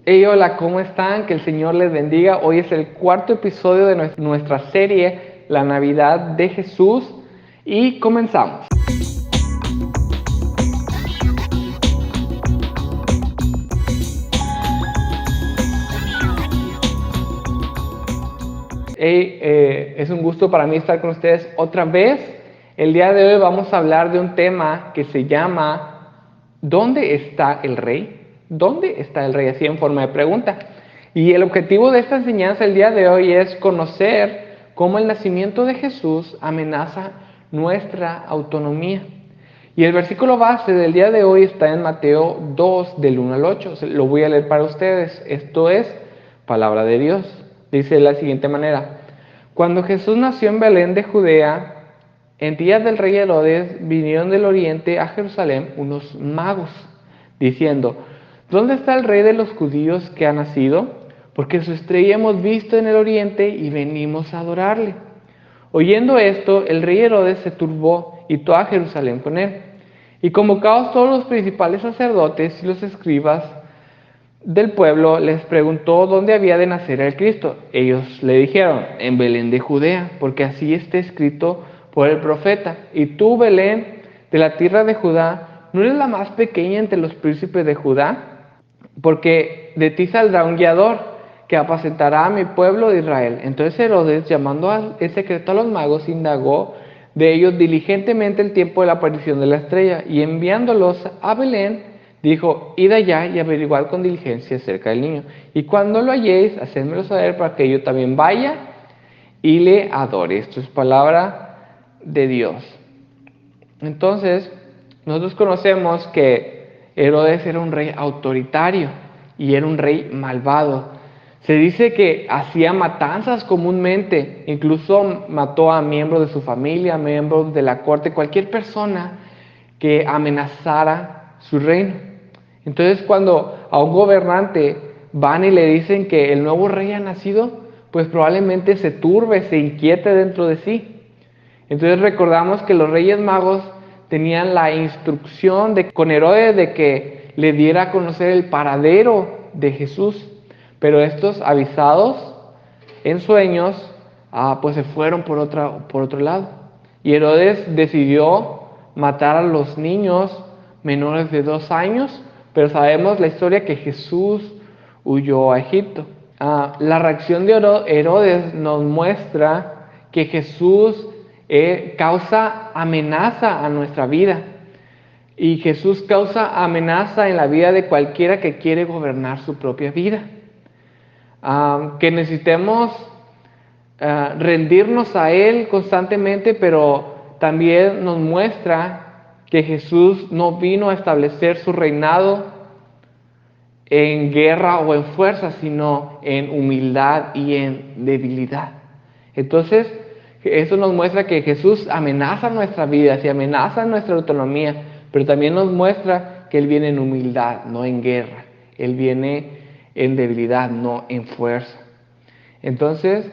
Hey, hola, ¿cómo están? Que el Señor les bendiga. Hoy es el cuarto episodio de nuestra serie, La Navidad de Jesús, y comenzamos. Hey, es un gusto para mí estar con ustedes otra vez. El día de hoy vamos a hablar de un tema que se llama ¿Dónde está el rey? ¿Dónde está el rey? Así en forma de pregunta. Y el objetivo de esta enseñanza el día de hoy es conocer cómo el nacimiento de Jesús amenaza nuestra autonomía. Y el versículo base del día de hoy está en Mateo 2, del 1 al 8. Lo voy a leer para ustedes. Esto es palabra de Dios. Dice de la siguiente manera: Cuando Jesús nació en Belén de Judea, en días del rey Herodes, vinieron del oriente a Jerusalén unos magos, diciendo: ¿Dónde está el rey de los judíos que ha nacido? Porque su estrella hemos visto en el oriente y venimos a adorarle. Oyendo esto, el rey Herodes se turbó y toda Jerusalén con él. Y convocados todos los principales sacerdotes y los escribas del pueblo, les preguntó dónde había de nacer el Cristo. Ellos le dijeron: en Belén de Judea, porque así está escrito por el profeta. Y tú, Belén, de la tierra de Judá, ¿no eres la más pequeña entre los príncipes de Judá? Porque de ti saldrá un guiador que apacentará a mi pueblo de Israel. Entonces Herodes, llamando en secreto a los magos, indagó de ellos diligentemente el tiempo de la aparición de la estrella, y enviándolos a Belén, dijo: id allá y averiguad con diligencia acerca del niño, y cuando lo halléis, hacedmelo saber para que yo también vaya y le adore. Esto es palabra de Dios. Entonces, nosotros conocemos que Herodes era un rey autoritario y era un rey malvado. Se dice que hacía matanzas comúnmente, incluso mató a miembros de su familia, miembros de la corte, cualquier persona que amenazara su reino. Entonces, cuando a un gobernante van y le dicen que el nuevo rey ha nacido, pues probablemente se turbe, se inquiete dentro de sí. Entonces recordamos que los reyes magos tenían la instrucción con Herodes de que le diera a conocer el paradero de Jesús, pero estos, avisados en sueños, pues se fueron por otro lado. Y Herodes decidió matar a los niños menores de 2 años, pero sabemos la historia que Jesús huyó a Egipto. La reacción de Herodes nos muestra que Jesús causa amenaza a nuestra vida. Y Jesús causa amenaza en la vida de cualquiera que quiere gobernar su propia vida. Que necesitemos rendirnos a Él constantemente, pero también nos muestra que Jesús no vino a establecer su reinado en guerra o en fuerza, sino en humildad y en debilidad. Entonces, eso nos muestra que Jesús amenaza nuestra vida, y amenaza nuestra autonomía, pero también nos muestra que Él viene en humildad, no en guerra. Él viene en debilidad, no en fuerza. Entonces,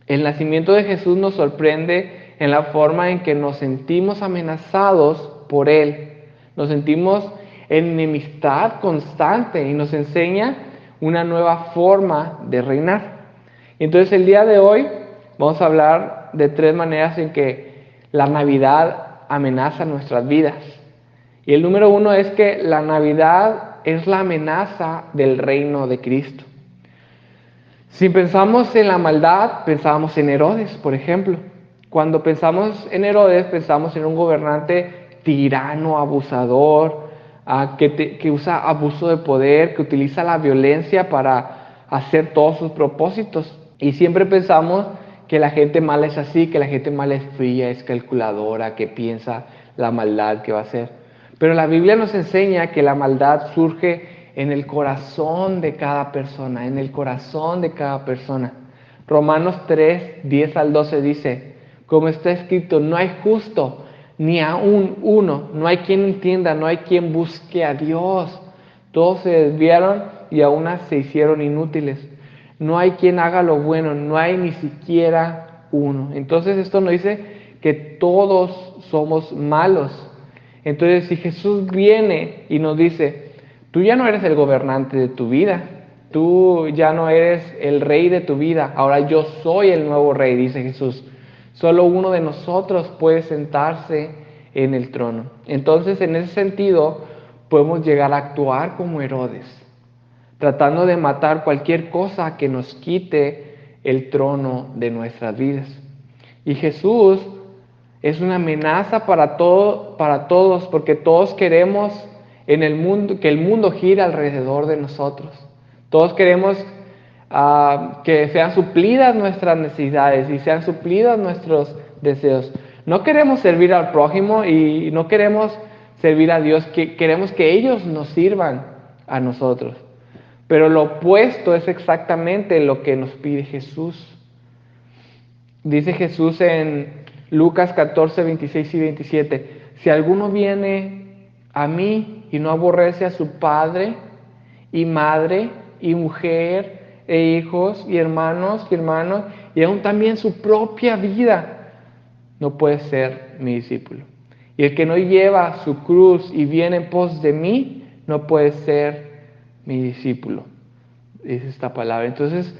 el nacimiento de Jesús nos sorprende en la forma en que nos sentimos amenazados por Él. Nos sentimos en enemistad constante y nos enseña una nueva forma de reinar. Entonces el día de hoy vamos a hablar de 3 maneras en que la Navidad amenaza nuestras vidas. Y el número 1 es que la Navidad es la amenaza del reino de Cristo. Si pensamos en la maldad, pensamos en Herodes, por ejemplo. Cuando pensamos en Herodes, pensamos en un gobernante tirano, abusador, que usa abuso de poder, que utiliza la violencia para hacer todos sus propósitos. Y siempre pensamos que la gente mala es así, que la gente mala es fría, es calculadora, que piensa la maldad que va a hacer. Pero la Biblia nos enseña que la maldad surge en el corazón de cada persona, en el corazón de cada persona. Romanos 3, 10 al 12 dice: como está escrito, no hay justo, ni aún uno, no hay quien entienda, no hay quien busque a Dios. Todos se desviaron y aún se hicieron inútiles. No hay quien haga lo bueno, no hay ni siquiera uno. Entonces esto nos dice que todos somos malos. Entonces si Jesús viene y nos dice: tú ya no eres el gobernante de tu vida, Tú ya no eres el rey de tu vida, ahora yo soy el nuevo rey, dice Jesús. Solo uno de nosotros puede sentarse en el trono. Entonces, en ese sentido, podemos llegar a actuar como Herodes, tratando de matar cualquier cosa que nos quite el trono de nuestras vidas. Y Jesús es una amenaza para todos, porque todos queremos en el mundo, que el mundo gire alrededor de nosotros. Todos queremos que sean suplidas nuestras necesidades y sean suplidos nuestros deseos. No queremos servir al prójimo y no queremos servir a Dios, queremos que ellos nos sirvan a nosotros. Pero lo opuesto es exactamente lo que nos pide Jesús. Dice Jesús en Lucas 14, 26 y 27, si alguno viene a mí y no aborrece a su padre y madre y mujer e hijos y hermanos y aún también su propia vida, no puede ser mi discípulo. Y el que no lleva su cruz y viene en pos de mí, no puede ser mi discípulo. Dice esta palabra. Entonces,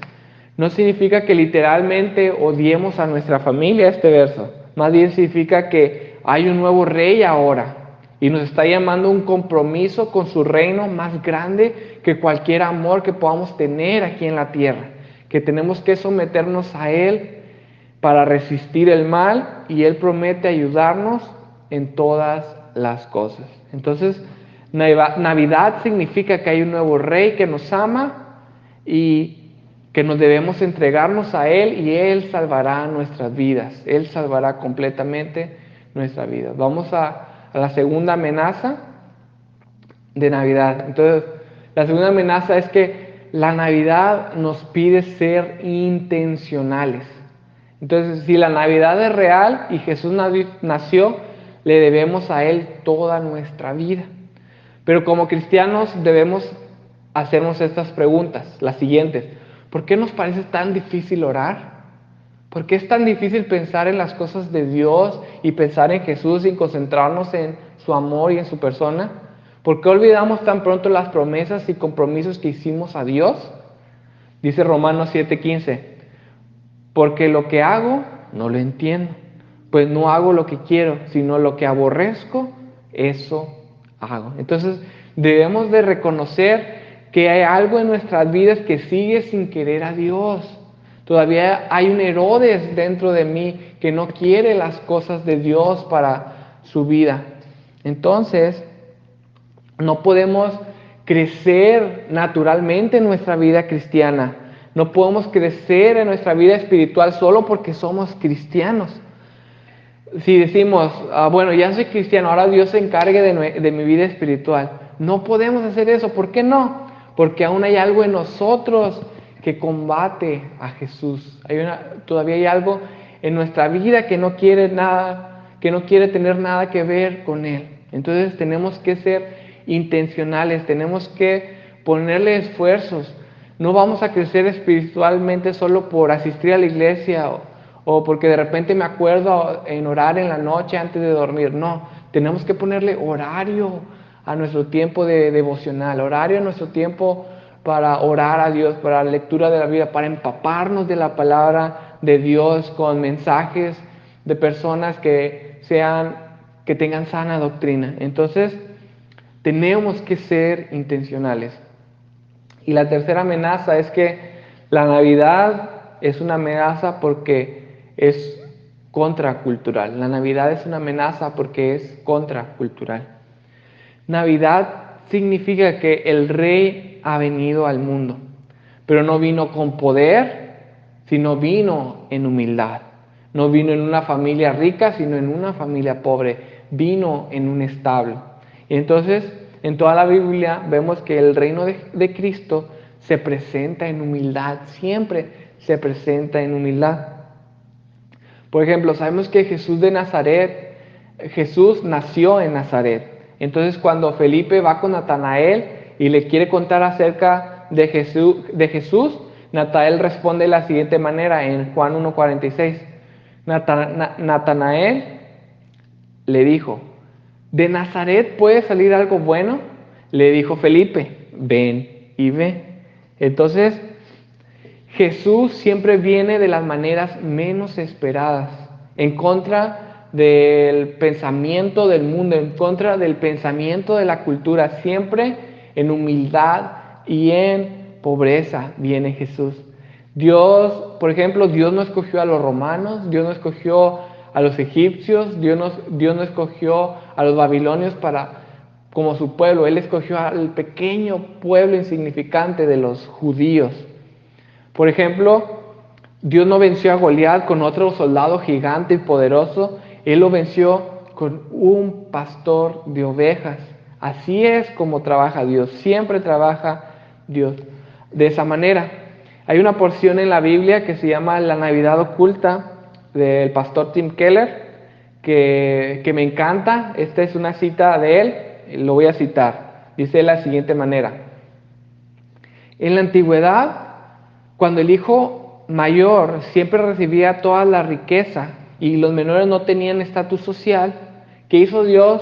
no significa que literalmente odiemos a nuestra familia este verso. Más bien significa que hay un nuevo rey ahora y nos está llamando a un compromiso con su reino más grande que cualquier amor que podamos tener aquí en la tierra. Que tenemos que someternos a Él para resistir el mal y Él promete ayudarnos en todas las cosas. Entonces, Navidad significa que hay un nuevo rey que nos ama y que nos debemos entregarnos a Él y Él salvará nuestras vidas. Él salvará completamente nuestra vida. Vamos a la segunda amenaza de Navidad. Entonces, la segunda amenaza es que la Navidad nos pide ser intencionales. Entonces, si la Navidad es real y Jesús nació, le debemos a Él toda nuestra vida. Pero como cristianos debemos hacernos estas preguntas, las siguientes. ¿Por qué nos parece tan difícil orar? ¿Por qué es tan difícil pensar en las cosas de Dios y pensar en Jesús y concentrarnos en su amor y en su persona? ¿Por qué olvidamos tan pronto las promesas y compromisos que hicimos a Dios? Dice Romanos 7:15, porque lo que hago no lo entiendo, pues no hago lo que quiero, sino lo que aborrezco, eso hago. Entonces debemos de reconocer que hay algo en nuestras vidas que sigue sin querer a Dios. Todavía hay un Herodes dentro de mí que no quiere las cosas de Dios para su vida. Entonces, no podemos crecer naturalmente en nuestra vida cristiana. No podemos crecer en nuestra vida espiritual solo porque somos cristianos. Si decimos, bueno, ya soy cristiano, ahora Dios se encargue de mi vida espiritual. No podemos hacer eso. ¿Por qué no? Porque aún hay algo en nosotros que combate a Jesús. Todavía hay algo en nuestra vida que no quiere tener nada que ver con Él. Entonces tenemos que ser intencionales, tenemos que ponerle esfuerzos. No vamos a crecer espiritualmente solo por asistir a la iglesia o porque de repente me acuerdo en orar en la noche antes de dormir. No, tenemos que ponerle horario a nuestro tiempo de devocional, horario a nuestro tiempo para orar a Dios, para la lectura de la Biblia, para empaparnos de la palabra de Dios con mensajes de personas que tengan sana doctrina. Entonces, tenemos que ser intencionales. Y la tercera amenaza es que la Navidad es una amenaza porque es contracultural. La Navidad es una amenaza porque es contracultural. Navidad significa que el Rey ha venido al mundo, pero no vino con poder, sino vino en humildad. No vino en una familia rica, sino en una familia pobre. Vino en un establo. Y entonces, en toda la Biblia vemos que el reino de Cristo se presenta en humildad, siempre se presenta en humildad. Por ejemplo, sabemos que Jesús nació en Nazaret. Entonces, cuando Felipe va con Natanael y le quiere contar acerca de Jesús, Natanael responde de la siguiente manera en Juan 1:46. Natanael le dijo, ¿de Nazaret puede salir algo bueno? Le dijo Felipe, ven y ve. Entonces, Jesús siempre viene de las maneras menos esperadas, en contra del pensamiento del mundo, en contra del pensamiento de la cultura, siempre en humildad y en pobreza viene Jesús. Dios, por ejemplo, Dios no escogió a los romanos, Dios no escogió a los egipcios, Dios no escogió a los babilonios como su pueblo. Él escogió al pequeño pueblo insignificante de los judíos. Por ejemplo, Dios no venció a Goliat con otro soldado gigante y poderoso. Él lo venció con un pastor de ovejas. Así es como trabaja Dios. Siempre trabaja Dios de esa manera. Hay una porción en la Biblia que se llama La Navidad Oculta del pastor Tim Keller que me encanta. Esta es una cita de él. Lo voy a citar. Dice de la siguiente manera: en la antigüedad, cuando el hijo mayor siempre recibía toda la riqueza y los menores no tenían estatus social, ¿qué hizo Dios?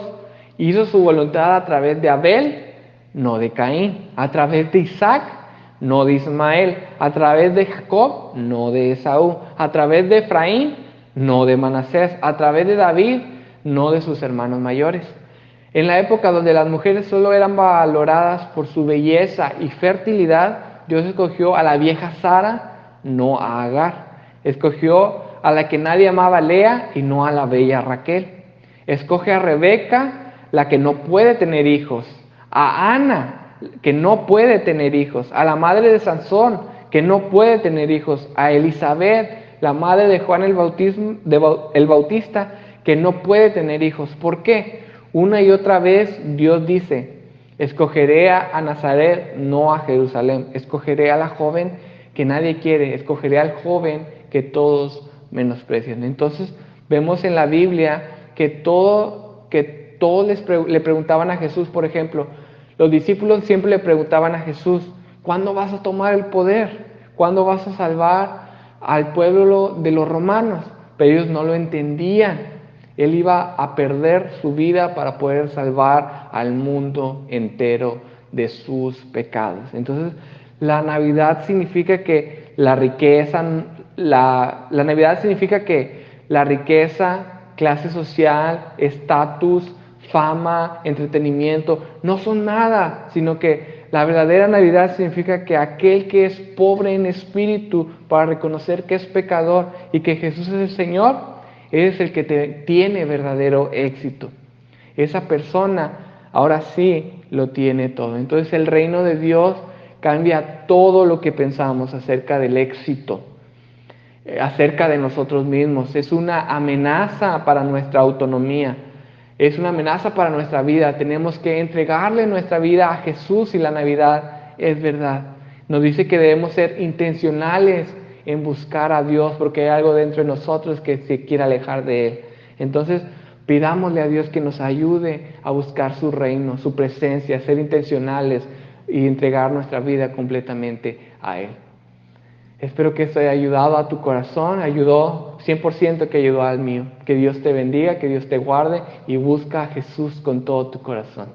Hizo su voluntad a través de Abel, no de Caín; a través de Isaac, no de Ismael; a través de Jacob, no de Esaú; a través de Efraín, no de Manasés; a través de David, no de sus hermanos mayores. En la época donde las mujeres solo eran valoradas por su belleza y fertilidad, Dios escogió a la vieja Sara, no a Agar. Escogió a la que nadie amaba, Lea, y no a la bella Raquel. Escoge a Rebeca, la que no puede tener hijos; a Ana, que no puede tener hijos; a la madre de Sansón, que no puede tener hijos; a Elizabeth, la madre de Juan el Bautista, que no puede tener hijos. ¿Por qué? Una y otra vez Dios dice: escogeré a Nazaret, no a Jerusalén; escogeré a la joven que nadie quiere; escogeré al joven que todos menosprecian. Entonces vemos en la Biblia que todos le preguntaban a Jesús. Por ejemplo, los discípulos siempre le preguntaban a Jesús: ¿cuándo vas a tomar el poder? ¿Cuándo vas a salvar al pueblo de los romanos? Pero ellos no lo entendían. Él iba a perder su vida para poder salvar al mundo entero de sus pecados. Entonces, la Navidad significa que la riqueza, la Navidad significa que la riqueza, clase social, estatus, fama, entretenimiento, no son nada, sino que la verdadera Navidad significa que aquel que es pobre en espíritu, para reconocer que es pecador y que Jesús es el Señor, es el que tiene verdadero éxito. Esa persona ahora sí lo tiene todo. Entonces el reino de Dios cambia todo lo que pensamos acerca del éxito, acerca de nosotros mismos. Es una amenaza para nuestra autonomía. Es una amenaza para nuestra vida. Tenemos que entregarle nuestra vida a Jesús, y la Navidad es verdad. Nos dice que debemos ser intencionales en buscar a Dios, porque hay algo dentro de nosotros que se quiere alejar de Él. Entonces, pidámosle a Dios que nos ayude a buscar su reino, su presencia, ser intencionales y entregar nuestra vida completamente a Él. Espero que esto haya ayudado a tu corazón, ayudó 100% que ayudó al mío. Que Dios te bendiga, que Dios te guarde, y busca a Jesús con todo tu corazón.